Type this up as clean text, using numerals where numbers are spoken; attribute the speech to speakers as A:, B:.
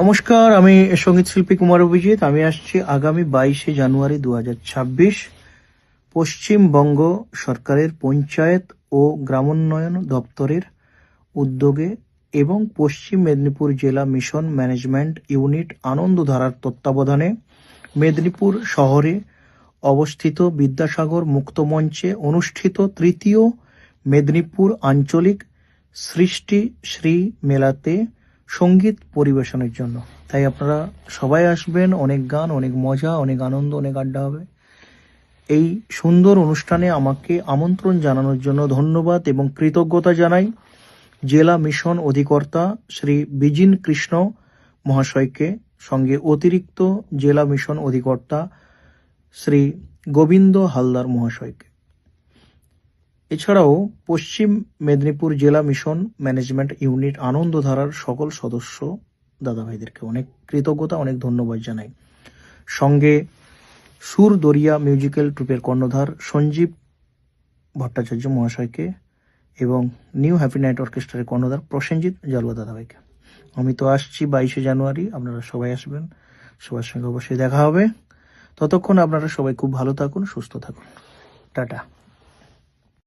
A: নমস্কার, আমি সঙ্গীত শিল্পী কুমার অভিজিৎ। আমি আসছি আগামী 22শে জানুয়ারি 2026 পশ্চিমবঙ্গ সরকারের পঞ্চায়েত ও গ্রামোন্নয়ন দপ্তরের উদ্যোগে এবং পশ্চিম মেদিনীপুর জেলা মিশন ম্যানেজমেন্ট ইউনিট আনন্দধারার তত্ত্বাবধানে মেদিনীপুর শহরে অবস্থিত বিদ্যাসাগর মুক্ত মঞ্চে অনুষ্ঠিত তৃতীয় মেদিনীপুর আঞ্চলিক সৃষ্টি শ্রী মেলাতে সঙ্গীত পরিবেশনের জন্য। তাই আপনারা সবাই আসবেন, অনেক গান, অনেক মজা, অনেক আনন্দ, অনেক আড্ডা হবে। এই সুন্দর অনুষ্ঠানে আমাকে আমন্ত্রণ জানানোর জন্য ধন্যবাদ এবং কৃতজ্ঞতা জানাই জেলা মিশন অধিকর্তা শ্রী বিজিন কৃষ্ণ মহাশয়কে, সঙ্গে অতিরিক্ত জেলা মিশন অধিকর্তা শ্রী গোবিন্দ হালদার মহাশয়কে। এছাড়াও পশ্চিম মেদিনীপুর জেলা মিশন ম্যানেজমেন্ট ইউনিট আনন্দধারার সকল সদস্য দাদাভাইদেরকে অনেক কৃতজ্ঞতা, অনেক ধন্যবাদ জানাই। সঙ্গে সুর দরিয়া মিউজিক্যাল ট্রুপের কর্ণধার সঞ্জীব ভট্টাচার্য মহাশয়কে এবং নিউ হ্যাপি নাইট অর্কেস্ট্রারের কর্ণধার প্রসেনজিৎ জালুয়া দাদাভাইকে। আমি তো আসছি 22শে জানুয়ারি, আপনারা সবাই আসবেন, সবার সঙ্গে অবশ্যই দেখা হবে। ততক্ষণ আপনারা সবাই খুব ভালো থাকুন, সুস্থ থাকুন। টাটা।